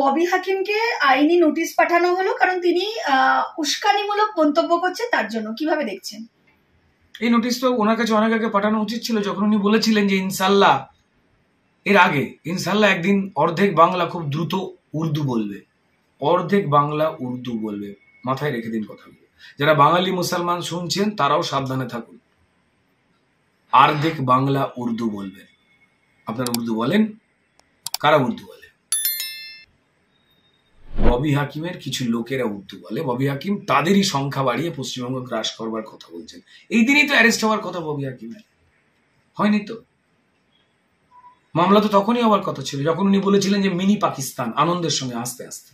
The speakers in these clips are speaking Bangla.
ববি হাকিমকে আইনি নোটিশ পাঠানো হলো কারণ তিনি উস্কানিমূলক মন্তব্য করছে, তার জন্য কিভাবে দেখছেন? এই নোটিশ তো ওনার কাছে অনেক আগে পাঠানো উচিত ছিল, যখন উনি বলেছিলেন যে ইনশাল্লাহ, এর আগে ইনশাল্লাহ একদিন অর্ধেক বাংলা খুব দ্রুত উর্দু বলবে, অর্ধেক বাংলা উর্দু বলবে। মাথায় রেখে দিন কথাগুলো। যারা বাঙালি মুসলমান শুনছেন তারাও সাবধানে থাকুন। অর্ধেক বাংলা উর্দু বলবেন। আপনারা উর্দু বলেন? কারা উর্দু বলে? ববি হাকিমের কিছু লোকেরা উর্দু বলে। ববি হাকিম তাদেরই সংখ্যা বাড়িয়ে পশ্চিমবঙ্গ গ্রাস করবার কথা বলছেন। এই দিনই তো অ্যারেস্ট হওয়ার কথা ববি হাকিমের, হয়নি তো? মামলা তো তখনই হওয়ার কথা ছিল যখন উনি বলেছিলেন যে মিনি পাকিস্তান, আনন্দের সঙ্গে আস্তে আস্তে,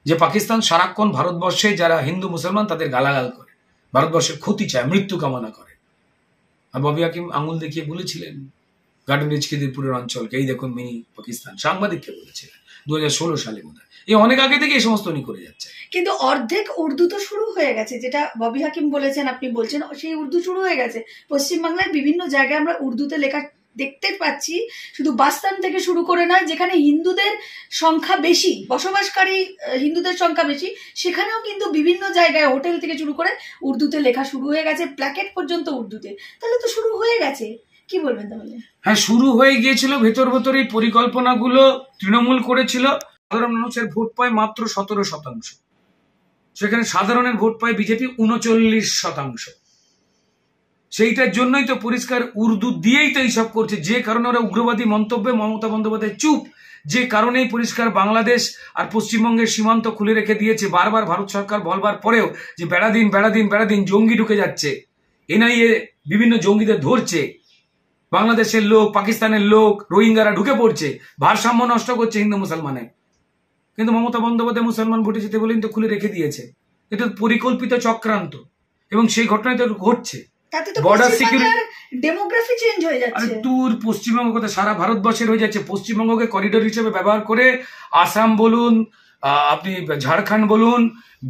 যে পাকিস্তান সারাক্ষণ ভারতবর্ষে যারা হিন্দু মুসলমান তাদের গালাগাল করে, ভারতবর্ষের ক্ষতি চায়, মৃত্যু কামনা করে। আর ববি হাকিম আঙুল দেখিয়ে বলেছিলেন গার্ডেন রিচ খিদিরপুরের অঞ্চলকে, এই দেখুন মিনি পাকিস্তান, সাংবাদিককে বলেছিলেন 2016 সালে বোধ হয়। এই অনেক আগে থেকে এই সমস্ত উনি করে যাচ্ছে। কিন্তু অর্ধেক উর্দু তো শুরু হয়ে গেছে, যেটা ববি হাকিম বলেছেন, আপনি বলছেন সেই উর্দু শুরু হয়ে গেছে। পশ্চিমবাংলার বিভিন্ন জায়গায় আমরা উর্দুতে লেখা দেখতে পাচ্ছি, শুধু বাসস্থান থেকে শুরু করে নয়, যেখানে হিন্দুদের সংখ্যা বেশি, বসবাসকারী হিন্দুদের সংখ্যা বেশি, সেখানেও কিন্তু বিভিন্ন জায়গায় হোটেল থেকে শুরু করে উর্দুতে লেখা শুরু হয়ে গেছে, প্ল্যাকেট পর্যন্ত উর্দুতে। তাহলে তো শুরু হয়ে গেছে, কি বলবেন তাহলে? হ্যাঁ, শুরু হয়ে গিয়েছিল। ভেতর ভেতর এই পরিকল্পনাগুলো তৃণমূল করেছিল। সাধারণ মানুষের ভোট পায় মাত্র 17%, সেখানে সাধারণের ভোট পায় বিজেপি 39%। সেইটার জন্যই তো পরিষ্কার উর্দু দিয়েই তো এইসব করছে। যে কারণে ওরা উগ্রবাদী মন্তব্যে মমতা বন্দ্যোপাধ্যায় চুপ, যে কারণেই পরিষ্কার বাংলাদেশ আর পশ্চিমবঙ্গের সীমান্ত খুলে রেখে দিয়েছে। বারবার ভারত সরকার বলবার পরেও যে বেড়াদিন বেড়াদিন বেড়াদিন জঙ্গি ঢুকে যাচ্ছে, এনআইএ বিভিন্ন জঙ্গিদের ধরছে, বাংলাদেশের লোক, পাকিস্তানের লোক, রোহিঙ্গারা ঢুকে পড়ছে, ভারসাম্য নষ্ট করছে হিন্দু মুসলমানের। কিন্তু মমতা বন্দ্যোপাধ্যায় মুসলমান ভোটে যেতে বলেন তো খুলে রেখে দিয়েছে। এটা পরিকল্পিত চক্রান্ত, এবং সেই ঘটনায় তো ঘটছে। বর্ডার সিকিউরিটি, ডেমোগ্রাফি চেঞ্জ হয়ে যাচ্ছে। দূর পশ্চিমবঙ্গ কথা সারা ভারতবর্ষের হয়ে যাচ্ছে। পশ্চিমবঙ্গকে করিডোর হিসেবে ব্যবহার করে আসাম বলুন, আপনি ঝাড়খণ্ড বলুন,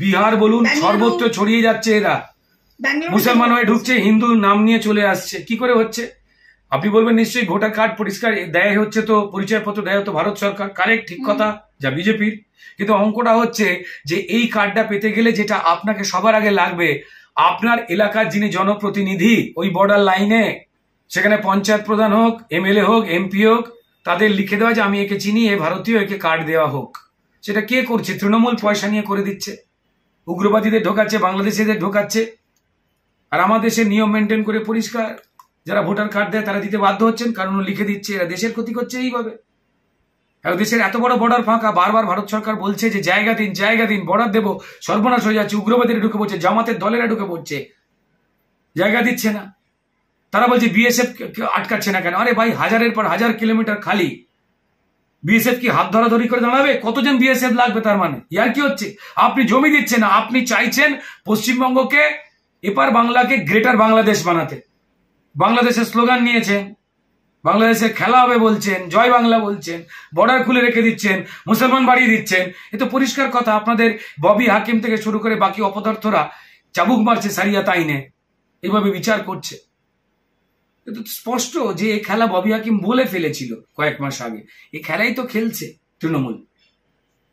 বিহার বলুন, সর্বত্র ছড়িয়ে যাচ্ছে। এরা মুসলমান হয়ে ঢুকছে, হিন্দু নাম নিয়ে চলে আসছে। কি করে হচ্ছে? আপনি বলবেন নিশ্চয়ই ভোটার কার্ড পরিষ্কার দেয় হচ্ছে, তো পরিচয়পত্র দেয় তো ভারত সরকার, কারেক্ট, ঠিক কথা, যা বিজেপির। কিন্তু অঙ্কটা হচ্ছে যে এই কার্ডটা পেতে গেলে যেটা আপনাকে সবার আগে লাগবে, আপনার এলাকার যিনি জনপ্রতিনিধি ওই বর্ডার লাইনে, সেখানে পঞ্চায়েত প্রধান হোক, এমএলএ হোক, এমপি হোক, তাদের লিখে দেওয়া যে আমি একে চিনি, এ ভারতীয়, একে কার্ড দেওয়া হোক। সেটা কে করছে? তৃণমূল পয়সা নিয়ে করে দিচ্ছে, উগ্রবাদীদের ঢোকাচ্ছে, বাংলাদেশিদের ঢোকাচ্ছে। আর আমাদের দেশের নিয়ম মেনটেন করে পরিষ্কার যারা ভোটার কার্ড দেয় তারা দিতে বাধ্য হচ্ছেন, কারণ লিখে দিচ্ছে। এরা দেশের ক্ষতি করছে এইভাবে। দেশের এত বড় বর্ডার ফাঁকা, বারবার ভারত সরকার বলছে যে জায়গা দিন, জায়গা দিন, বর্ডার দেবো, সর্বনাশ হয়ে যাচ্ছে, উগ্রবাদীরা ঢুকে পড়ছে, জামাতের দলেরা ঢুকে পড়ছে, জায়গা দিচ্ছে না। তারা বলছে বিএসএফ আটকাচ্ছে না কেন? আরে ভাই, হাজারের পর হাজার কিলোমিটার খালি, বিএসএফ কি হাত ধরাধরি করে দাঁড়াবে? কতজন বিএসএফ লাগবে? তার মানে ইয়ার কি হচ্ছে? আপনি জমি দিচ্ছেন না, আপনি চাইছেন পশ্চিমবঙ্গকে, এপার বাংলাকে গ্রেটার বাংলাদেশ বানাতে। বাংলাদেশের স্লোগান নিয়েছেন, বাংলাদেশের খেলা হবে বলছেন, জয় বাংলা বলছেন, বর্ডার খুলে রেখে দিচ্ছেন, মুসলমান বাড়িয়ে দিচ্ছেন। এ তো পরিষ্কার কথা। আপনাদের ববি হাকিম থেকে শুরু করে বাকি অপদার্থরা চাবুক মারছে সারিয়াত আইনে, এইভাবে বিচার করছে। কিন্তু স্পষ্ট যে এই খেলা ববি হাকিম বলে ফেলেছিল কয়েক মাস আগে, এই খেলাই তো খেলছে তৃণমূল।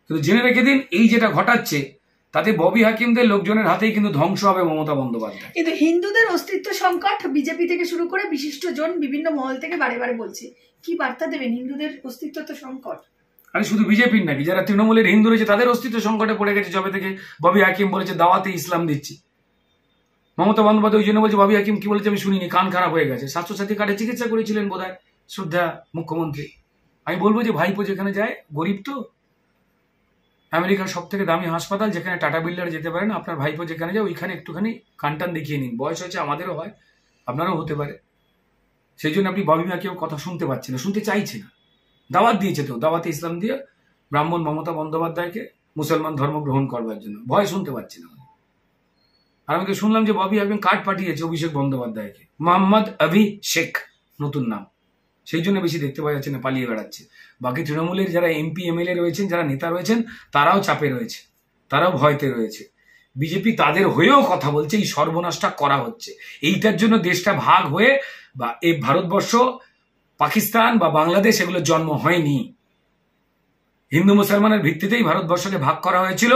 কিন্তু জেনে রেখে দিন, এই যেটা ঘটাচ্ছে তাতে ববি হাকিমদের লোকজনের হাতেই কিন্তু ধ্বংস হবে মমতা বন্দ্যোপাধ্যায়। কিন্তু হিন্দুদের অস্তিত্ব সংকট বিজেপি থেকে শুরু করে বিশিষ্ট জন বিভিন্ন মহল থেকে বারে বারে বলছে, কি বার্তা দেবেন? হিন্দুদের অস্তিত্ব তো সংকট। আরে শুধু বিজেপির নাকি, যারা তৃণমূলের হিন্দু রয়েছে তাদের অস্তিত্ব সংকটে পড়ে গেছে যবে থেকে ববি হাকিম বলেছে দাওয়াতে ইসলাম দিচ্ছি। মমতা বন্দ্যোপাধ্যায় ওই জন্য বলছে, ববি হাকিম কি বলেছে আমি শুনিনি, কান খারাপ হয়ে গেছে। স্বাস্থ্যসাথী কার্ডে চিকিৎসা করেছিলেন বোধহয় শ্রদ্ধা মুখ্যমন্ত্রী। আমি বলবো যে ভাইপো যেখানে যায়, গরিব তো, আমেরিকার সব থেকে দামি হাসপাতাল যেখানে টাটা বিল্ডার যেতে পারে না, আপনার ভাইপো যেখানে যায় ওইখানে একটুখানি কানটান দেখিয়ে নিন। বয়স হয়েছে, আমাদেরও হয়, আপনারও হতে পারে। সেই জন্য আপনি ববি হাকিমের কথা শুনতে পাচ্ছেন না, শুনতে চাইছে না। দাওয়াত দিয়েছে তো, দাওয়াতে ইসলাম দিয়ে ব্রাহ্মণ মমতা বন্দ্যোপাধ্যায়কে মুসলমান ধর্ম গ্রহণ করবার জন্য, ভয় শুনতে পাচ্ছি না। আর আমি তো শুনলাম যে ববি হাকিম কার্ড পাঠিয়েছে অভিষেক বন্দ্যোপাধ্যায়কে, মোহাম্মদ অভিষেক নতুন নাম, সেই জন্য বেশি দেখতে পাওয়া যাচ্ছে না, পালিয়ে বেড়াচ্ছে। বাকি তৃণমূলের যারা এমপি এমএলএ রয়েছেন, যারা নেতা রয়েছেন, তারাও চাপে রয়েছে, তারাও ভয়তে রয়েছে। বিজেপি তাদের হয়েও কথা বলছে, এই সর্বনাশটা করা হচ্ছে। এইটার জন্য দেশটা ভাগ হয়ে বা এই ভারতবর্ষ, পাকিস্তান বা বাংলাদেশ এগুলো জন্ম হয়নি। হিন্দু মুসলমানের ভিত্তিতেই ভারতবর্ষকে ভাগ করা হয়েছিল।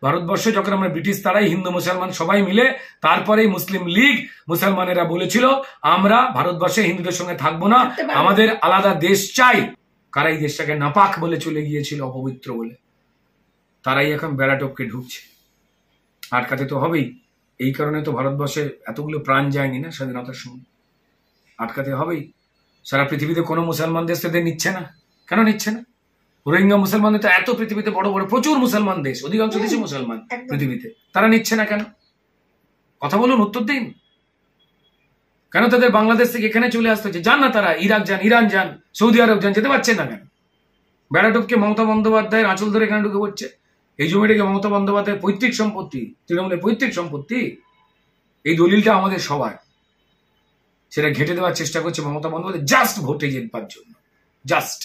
ভারতবর্ষ যখন আমরা ব্রিটিশ তারাই হিন্দু মুসলমান সবাই মিলে, তারপরেই মুসলিম লীগ, মুসলমানেরা বলেছিল আমরা ভারতবর্ষে হিন্দুদের সঙ্গে থাকবো না, আমাদের আলাদা দেশ চাই। কারা এই দেশটাকে নাপাক বলে চলে গিয়েছিল, অপবিত্র বলে, তারাই এখন বেড়া টপকে ঢুকছে। আটকাতে তো হবেই। এই কারণে তো ভারতবর্ষে এতগুলো প্রাণ যায়নি না স্বাধীনতার সময়, আটকাতে হবেই। সারা পৃথিবীতে কোনো মুসলমান দেশ এদের নিচ্ছে না, কেন নিচ্ছে না? রোহিঙ্গা মুসলমানদের তো এত পৃথিবীতে বড় বড় প্রচুর মুসলমান দেশ, অধিকাংশ দেশে মুসলমান পৃথিবীতে, তারা নিচ্ছে না কেন? কথা বলুন, উত্তর দিন। কেন তাদের বাংলাদেশ থেকে এখানে চলে আসতে হচ্ছে? যান না তারা, ইরাক যান, ইরান যান, সৌদি আরব যান, যেতে পারছেন না কেন? বেড়াটপকে মমতা বন্দ্যোপাধ্যায়ের আঁচল ধরে এখানে ঢুকে পড়ছে। এই জমিটাকে মমতা বন্দ্যোপাধ্যায়ের পৈতৃক সম্পত্তি, তৃণমূলের পৈতৃক সম্পত্তি। এই দলিলটা আমাদের সবার, সেটা ঘেঁটে দেওয়ার চেষ্টা করছে মমতা বন্দ্যোপাধ্যায় জাস্ট ভোটে জিতবার জন্য, জাস্ট।